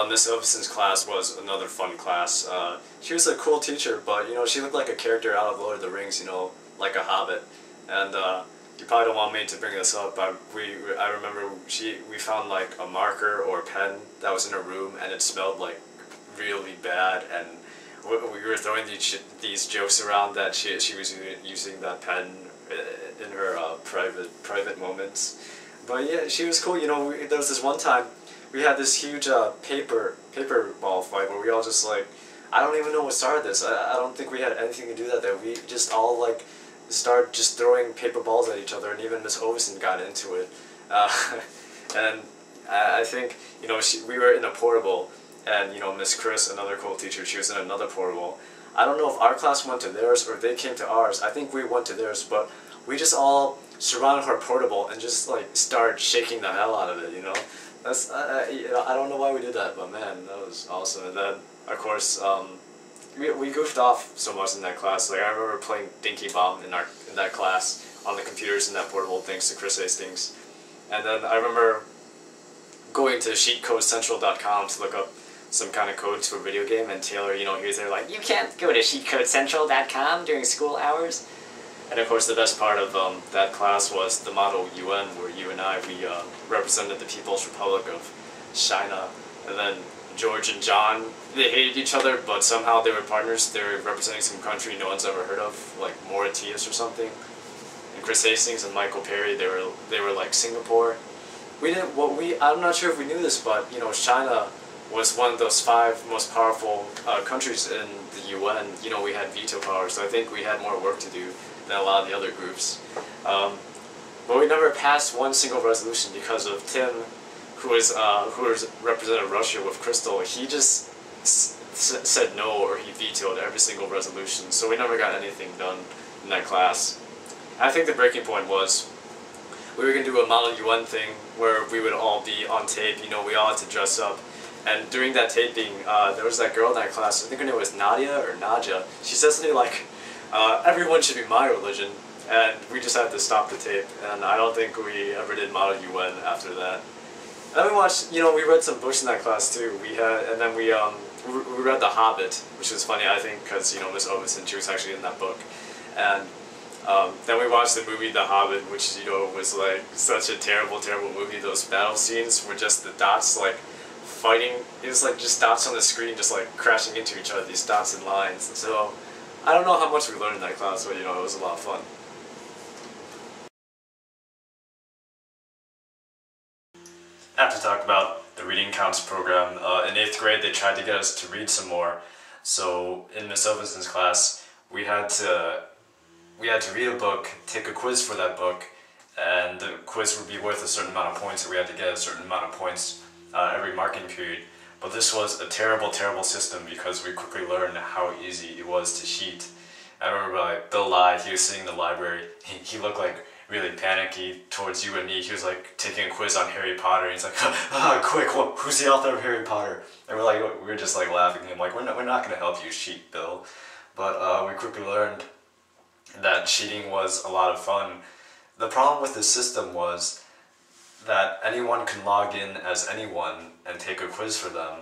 Miss Oveson's class was another fun class. She was a cool teacher, but she looked like a character out of Lord of the Rings, like a hobbit. And you probably don't want me to bring this up, but I remember we found like a marker or a pen that was in her room, and it smelled like really bad, and we were throwing these jokes around that she was using that pen in her private moments. But yeah, she was cool. There was this one time we had this huge paper ball fight where we all just like, I don't even know what started this. I don't think we had anything to do that day. We just all like started just throwing paper balls at each other, and even Miss Oveson got into it. And I think we were in a portable, and Miss Chris, another cool teacher, she was in another portable. I don't know if our class went to theirs or if they came to ours. I think we went to theirs, but we just all surrounded her portable and just like started shaking the hell out of it. That's I don't know why we did that, but man, that was awesome. And then of course we goofed off so much in that class. Like I remember playing Dinky Bomb in that class on the computers in that portable, thanks to Chris Hastings. And then I remember going to cheatcodecentral.com to look up some kind of code to a video game, and Taylor, he was there like, you can't go to cheatcodecentral.com during school hours. And of course the best part of that class was the Model UN, where you and I, we represented the People's Republic of China. And then George and John, they hated each other, but somehow they were partners. They were representing some country no one's ever heard of, like Mauritius or something. And Chris Hastings and Michael Perry, they were like Singapore. I'm not sure if we knew this, but China was one of those 5 most powerful countries in the UN. We had veto power, so I think we had more work to do than a lot of the other groups. But we never passed one single resolution because of Tim, who represented Russia with Crystal. He just said no, or he vetoed every single resolution, so we never got anything done in that class. I think the breaking point was we were going to do a Model UN thing where we would all be on tape. We all had to dress up. And during that taping, there was that girl in that class, I think her name was Nadia or Nadja. She said something like, everyone should be my religion, and we just had to stop the tape, and I don't think we ever did Model UN after that. And then we watched, we read some books in that class too. We read The Hobbit, which was funny, I think, because, Miss Oveson, she was actually in that book. And then we watched the movie The Hobbit, which, was like such a terrible, terrible movie. Those battle scenes were just the dots, like, fighting. It was like just dots on the screen, just like crashing into each other, these dots and lines. And so I don't know how much we learned in that class, but it was a lot of fun. I have to talk about the reading counts program. In 8th grade, they tried to get us to read some more. So in Miss Ovenson's class, we had to read a book, take a quiz for that book, and the quiz would be worth a certain amount of points, so we had to get a certain amount of points every marking period. But this was a terrible, terrible system because we quickly learned how easy it was to cheat. I remember Bill Nye, he was sitting in the library, he looked like really panicky towards you and me. He was like taking a quiz on Harry Potter, and he's like, quick, who's the author of Harry Potter? And we were just like laughing at him, like, we're not going to help you cheat, Bill. But we quickly learned that cheating was a lot of fun. The problem with the system was that anyone can log in as anyone and take a quiz for them,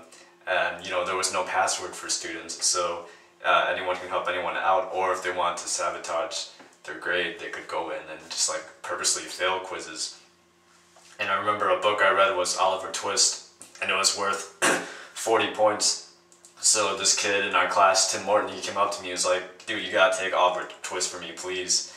and there was no password for students, so anyone can help anyone out, or if they want to sabotage their grade, they could go in and just like purposely fail quizzes. And I remember a book I read was Oliver Twist, and it was worth 40 points. So this kid in our class, Tim Morton, he came up to me and was like, dude, you gotta take Oliver Twist for me, please.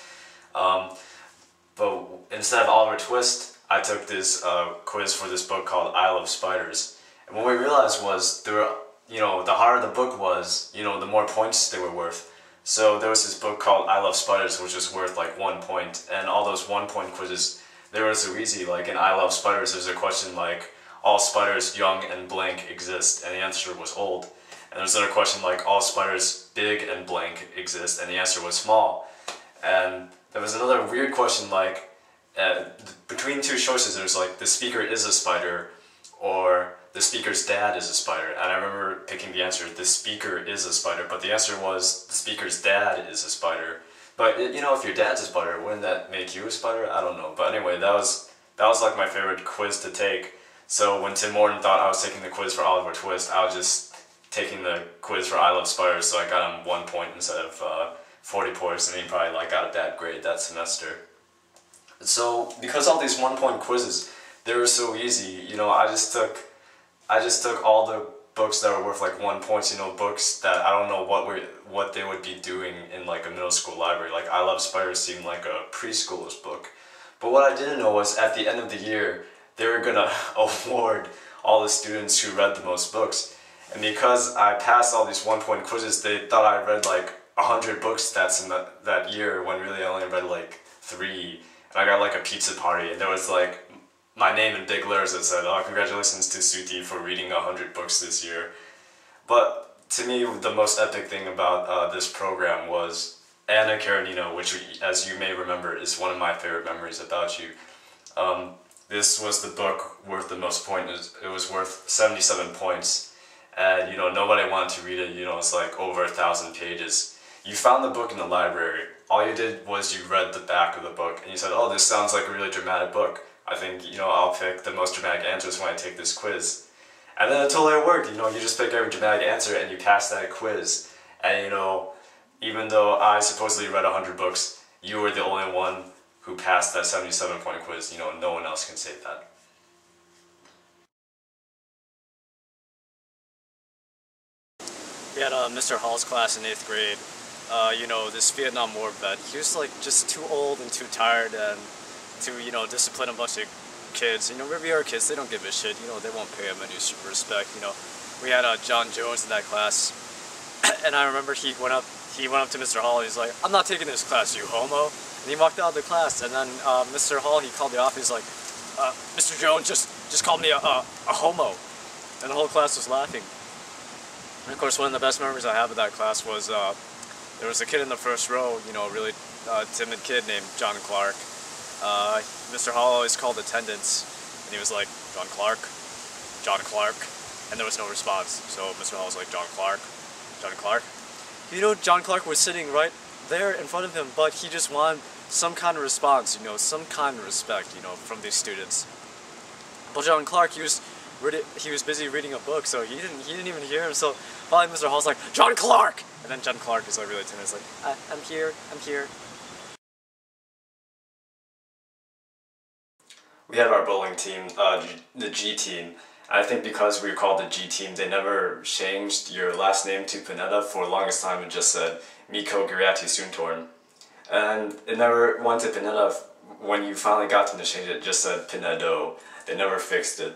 But instead of Oliver Twist, I took this quiz for this book called I Love Spiders. And what we realized was, the harder the book was, the more points they were worth. So there was this book called I Love Spiders, which was worth like 1 point, and all those 1-point quizzes, they were so easy. Like in I Love Spiders, there's a question like, all spiders young and blank exist, and the answer was old. And there's another question like, all spiders big and blank exist, and the answer was small. And there was another weird question like, between 2 choices, there's like, the speaker is a spider, or the speaker's dad is a spider. And I remember picking the answer, the speaker is a spider, but the answer was, the speaker's dad is a spider. But if your dad's a spider, wouldn't that make you a spider? I don't know. But anyway, that was like my favorite quiz to take. So when Tim Morton thought I was taking the quiz for Oliver Twist, I was just taking the quiz for I Love Spiders, so I got him 1 point instead of 40 points, and he probably like got a bad grade that semester. So because all these 1 point quizzes, they were so easy, you know, I just took all the books that were worth like 1 point, you know, books that I don't know what they would be doing in like a middle school library. Like I Love Spiders seemed like a preschooler's book. But what I didn't know was at the end of the year, they were gonna award all the students who read the most books. And because I passed all these 1 point quizzes, they thought I read like 100 books that year, when really I only read like 3. And I got like a pizza party, and there was like my name in big letters that said, "Oh, congratulations to Suti for reading 100 books this year." But to me, the most epic thing about this program was Anna Karenina, which, as you may remember, is one of my favorite memories about you. This was the book worth the most points. It was worth 77 points, and you know, nobody wanted to read it. You know, it's like over 1,000 pages. You found the book in the library. All you did was you read the back of the book, and you said, "Oh, this sounds like a really dramatic book. I think, you know, I'll pick the most dramatic answers when I take this quiz." And then it totally worked. You know, you just pick every dramatic answer and you pass that quiz. And you know, even though I supposedly read 100 books, you were the only one who passed that 77-point quiz. You know, no one else can say that. We had Mr. Hall's class in 8th grade. You know, this Vietnam War vet. He was like just too old and too tired and to, you know, discipline a bunch of kids. You know, we are kids, they don't give a shit. You know, they won't pay him any respect. You know, we had John Jones in that class, and I remember he went up to Mr. Hall. He's like, "I'm not taking this class, you homo." And he walked out of the class. And then Mr. Hall, he called the office. He's like, "Mr. Jones just called me a homo," and the whole class was laughing. And of course, one of the best memories I have of that class was there was a kid in the first row. You know, a really timid kid named John Clark. Mr. Hall always called attendance, and he was like, "John Clark, John Clark," and there was no response. So Mr. Hall was like, "John Clark, John Clark." You know, John Clark was sitting right there in front of him, but he just wanted some kind of response, you know, some kind of respect, you know, from these students. But John Clark, he was busy reading a book, so he didn't even hear him. So finally Mr. Hall's like, "John Clark!" And then John Clark is like really timid. He's like, I'm here. We had our bowling team, the G team. I think because we were called the G team, they never changed your last name to Pineda. For the longest time, it just said Miko Giriati Suntorn. And it never went to Pineda. When you finally got them to change it, it just said Pinedo. They never fixed it.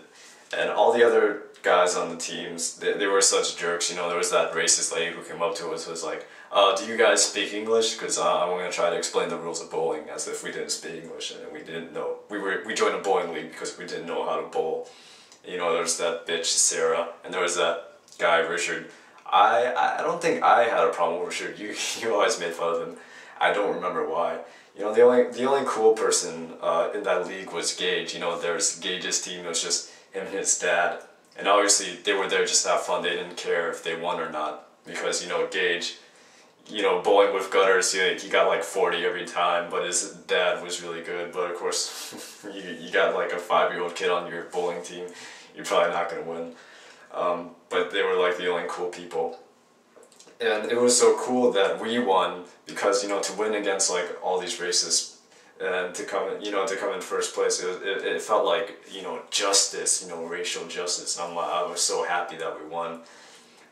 And all the other guys on the teams, they were such jerks. You know, there was that racist lady who came up to us, was like, "Do you guys speak English? Because I'm going to try to explain the rules of bowling," as if we didn't speak English and we didn't know. We joined a bowling league because we didn't know how to bowl. You know, there was that bitch Sarah, and there was that guy Richard. I don't think I had a problem with Richard. You always made fun of him. I don't remember why. You know, the only cool person in that league was Gage. You know, there's Gage's team. It was just him and his dad. And obviously they were there just to have fun. They didn't care if they won or not, because, you know, Gage, you know, bowling with gutters, he got like 40 every time, but his dad was really good. But of course, you got like a 5-year-old kid on your bowling team, you're probably not going to win. But they were like the only cool people. And it was so cool that we won, because, you know, to win against like all these racists and to come in first place, it felt like, you know, justice, you know, racial justice. And I was so happy that we won.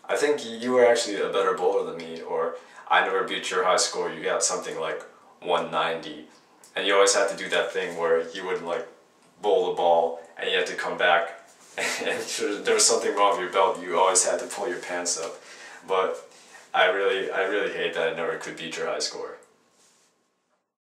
I think you were actually a better bowler than me, or I never beat your high score. You got something like 190, and you always had to do that thing where you would like bowl the ball and you had to come back, and there was something wrong with your belt. You always had to pull your pants up. But I really hate that I never could beat your high score.